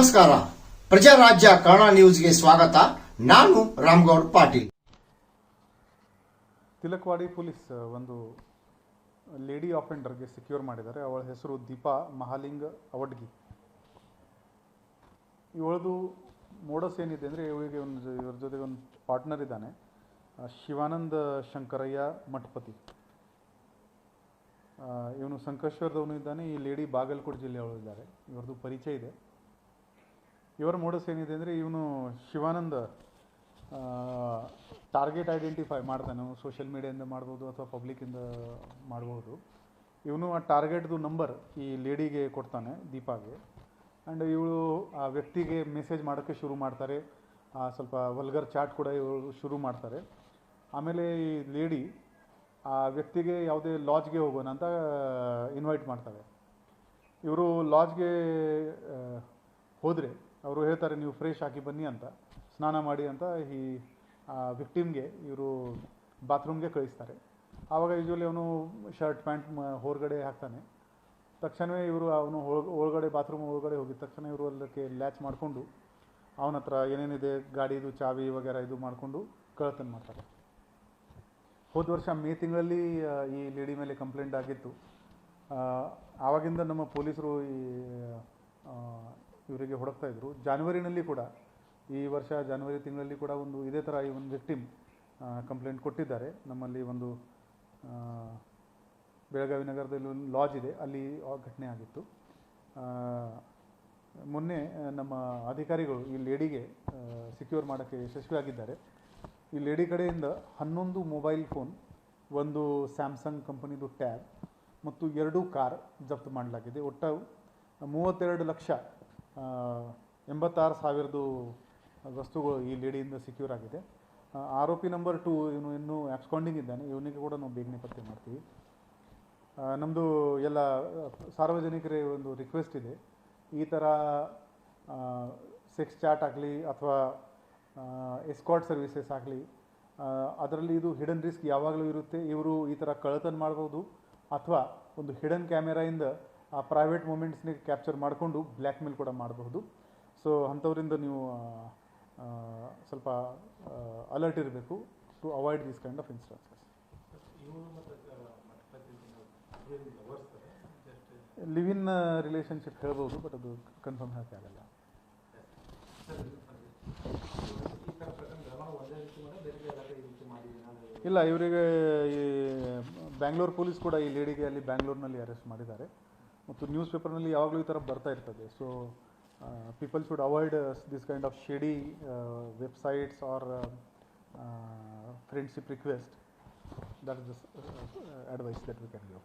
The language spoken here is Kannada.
ನಮಸ್ಕಾರ. ಪ್ರಜಾರಾಜ್ಯ ಕನ್ನಡ ನ್ಯೂಸ್ಗೆ ಸ್ವಾಗತ. ನಾನು ರಾಮಗೌಡ್ ಪಾಟೀಲ್. ತಿಲಕವಾಡಿ ಪೊಲೀಸ್ ಒಂದು ಲೇಡಿ ಆಫೆಂಡರ್ಗೆ ಸೆಕ್ಯೂರ್ ಮಾಡಿದ್ದಾರೆ. ಅವಳ ಹೆಸರು ದೀಪಾ ಮಹಾಲಿಂಗ ಅವಡ್ಗಿ. ಇವಳದು ಮೋಡಸ್ ಏನಿದೆ ಅಂದರೆ, ಇವಳಿಗೆ ಇವ್ರ ಜೊತೆಗೆ ಒಂದು ಪಾರ್ಟ್ನರ್ ಇದ್ದಾನೆ, ಶಿವಾನಂದ ಶಂಕರಯ್ಯ ಮಠಪತಿ. ಇವನು ಸಂಕೇಶ್ವರದವನು ಇದ್ದಾನೆ. ಈ ಲೇಡಿ ಬಾಗಲಕೋಟೆ ಜಿಲ್ಲೆಯವರು ಇದ್ದಾರೆ. ಇವ್ರದ್ದು ಪರಿಚಯ ಇದೆ. ಇವರ ಮೋಡಸ್ ಏನಿದೆ ಅಂದರೆ, ಇವನು ಶಿವಾನಂದ ಟಾರ್ಗೆಟ್ ಐಡೆಂಟಿಫೈ ಮಾಡ್ತಾನೆ. ಸೋಷಿಯಲ್ ಮೀಡಿಯಾದಿಂದ ಮಾಡ್ಬೋದು ಅಥವಾ ಪಬ್ಲಿಕ್ಕಿಂದ ಮಾಡ್ಬೋದು. ಇವನು ಆ ಟಾರ್ಗೆಟ್ದು ನಂಬರ್ ಈ ಲೇಡಿಗೆ ಕೊಡ್ತಾನೆ, ದೀಪಾಗೆ. ಆ್ಯಂಡ್ ಇವಳು ಆ ವ್ಯಕ್ತಿಗೆ ಮೆಸೇಜ್ ಮಾಡೋಕ್ಕೆ ಶುರು ಮಾಡ್ತಾರೆ. ಸ್ವಲ್ಪ ವಲ್ಗರ್ ಚಾಟ್ ಕೂಡ ಇವಳು ಶುರು ಮಾಡ್ತಾರೆ. ಆಮೇಲೆ ಈ ಲೇಡಿ ಆ ವ್ಯಕ್ತಿಗೆ ಯಾವುದೇ ಲಾಡ್ಜ್ಗೆ ಹೋಗೋಣ ಅಂತ ಇನ್ವೈಟ್ ಮಾಡ್ತಾರೆ. ಇವರು ಲಾಡ್ಜ್ಗೆ ಹೋದರೆ ಅವರು ಹೇಳ್ತಾರೆ, ನೀವು ಫ್ರೆಶ್ ಆಗಿ ಬನ್ನಿ ಅಂತ, ಸ್ನಾನ ಮಾಡಿ ಅಂತ ಈ ವಿಕ್ಟಿಮ್ಗೆ ಇವರು ಬಾತ್ರೂಮ್ಗೆ ಕಳಿಸ್ತಾರೆ. ಆವಾಗ ಯೂಶ್ವಲಿ ಅವನು ಶರ್ಟ್ ಪ್ಯಾಂಟ್ ಹೊರಗಡೆ ಹಾಕ್ತಾನೆ. ತಕ್ಷಣವೇ ಇವರು ಅವನು ಒಳಗಡೆ ಬಾತ್ರೂಮ್ ಒಳಗಡೆ ಹೋಗಿದ ತಕ್ಷಣ ಇವರು ಅದಕ್ಕೆ ಲ್ಯಾಚ್ ಮಾಡಿಕೊಂಡು ಅವನ ಹತ್ರ ಏನೇನಿದೆ ಗಾಡಿದು ಚಾವಿ ವಗೇರ ಇದು ಮಾಡಿಕೊಂಡು ಕಳ್ಳತನ ಮಾಡ್ತಾರೆ. ಹೋದ ವರ್ಷ ಮೇ ತಿಂಗಳಲ್ಲಿ ಈ ಲೇಡಿ ಮೇಲೆ ಕಂಪ್ಲೇಂಟ್ ಆಗಿತ್ತು. ಆವಾಗಿಂದ ನಮ್ಮ ಪೊಲೀಸರು ಇವರಿಗೆ ಹುಡುಕ್ತಾ ಇದ್ದರು. ಜಾನ್ವರಿನಲ್ಲಿ ಕೂಡ, ಈ ವರ್ಷ ಜಾನ್ವರಿ ತಿಂಗಳಲ್ಲಿ ಕೂಡ ಒಂದು ಇದೇ ಥರ ಈ ಒಂದು ವಿಕ್ಟಿಮ್ ಕಂಪ್ಲೇಂಟ್ ಕೊಟ್ಟಿದ್ದಾರೆ. ನಮ್ಮಲ್ಲಿ ಒಂದು ಬೆಳಗಾವಿ ನಗರದಲ್ಲಿ ಒಂದು ಲಾಡ್ಜ್ ಇದೆ, ಅಲ್ಲಿ ಘಟನೆ ಆಗಿತ್ತು. ಮೊನ್ನೆ ನಮ್ಮ ಅಧಿಕಾರಿಗಳು ಈ ಲೇಡಿಗೆ ಸೆಕ್ಯೂರ್ ಮಾಡೋಕ್ಕೆ ಯಶಸ್ವಿಯಾಗಿದ್ದಾರೆ. ಈ ಲೇಡಿ ಕಡೆಯಿಂದ 11 ಮೊಬೈಲ್ ಫೋನ್, ಒಂದು ಸ್ಯಾಮ್ಸಂಗ್ ಕಂಪನಿದು ಟ್ಯಾಬ್ ಮತ್ತು 2 ಕಾರ್ ಜಪ್ತು ಮಾಡಲಾಗಿದೆ. ಒಟ್ಟು 32,86,000 ವಸ್ತುಗಳು ಈ ಲೇಡಿಯಿಂದ ಸೆಕ್ಯೂರ್ ಆಗಿದೆ. ಆರೋಪಿ ನಂಬರ್ 2 ಇವನು ಇನ್ನೂ ಆಬ್ಸ್ಕಾಂಡಿಂಗ್ ಇದ್ದಾನೆ. ಇವನಿಗೆ ಕೂಡ ನಾವು ಬೇಗನೆ ಪತ್ತೆ ಮಾಡ್ತೀವಿ. ನಮ್ಮದು ಎಲ್ಲ ಸಾರ್ವಜನಿಕರೇ ಒಂದು ರಿಕ್ವೆಸ್ಟ್ ಇದೆ, ಈ ಥರ ಸೆಕ್ಸ್ ಚಾಟ್ ಆಗಲಿ ಅಥವಾ ಎಸ್ಕಾರ್ಟ್ ಸರ್ವಿಸಸ್ ಆಗಲಿ, ಅದರಲ್ಲಿ ಇದು ಹಿಡನ್ ರಿಸ್ಕ್ ಯಾವಾಗಲೂ ಇರುತ್ತೆ. ಇವರು ಈ ಥರ ಕಳ್ಳತನ ಮಾಡ್ಬೋದು ಅಥವಾ ಒಂದು ಹಿಡನ್ ಕ್ಯಾಮೆರಾಯಿಂದ ಆ ಪ್ರೈವೇಟ್ ಮೂಮೆಂಟ್ಸ್ನ ಕ್ಯಾಪ್ಚರ್ ಮಾಡಿಕೊಂಡು ಬ್ಲ್ಯಾಕ್ ಮೇಲ್ ಕೂಡ ಮಾಡಬಹುದು. ಸೊ ಅಂಥವರಿಂದ ನೀವು ಸ್ವಲ್ಪ ಅಲರ್ಟ್ ಇರಬೇಕು to avoid this kind of instances. Live in relationship ಹೇಳ್ಬೋದು, ಬಟ್ ಅದು ಕನ್ಫರ್ಮ್ ಹೇಳಕ್ಕೆ ಆಗಲ್ಲ. ಇಲ್ಲ, ಇವರಿಗೆ ಈ ಬ್ಯಾಂಗ್ಳೂರ್ ಪೊಲೀಸ್ ಕೂಡ ಈ ಲೇಡಿಗೆ ಅಲ್ಲಿ ಬ್ಯಾಂಗ್ಳೂರ್ನಲ್ಲಿ ಅರೆಸ್ಟ್ ಮಾಡಿದ್ದಾರೆ. ಮತ್ತು ನ್ಯೂಸ್ ಪೇಪರ್ನಲ್ಲಿ ಯಾವಾಗಲೂ ಈ ಥರ ಬರ್ತಾ ಇರ್ತದೆ. So people should avoid this kind of shady websites or friendship request. That is the advice that we can give.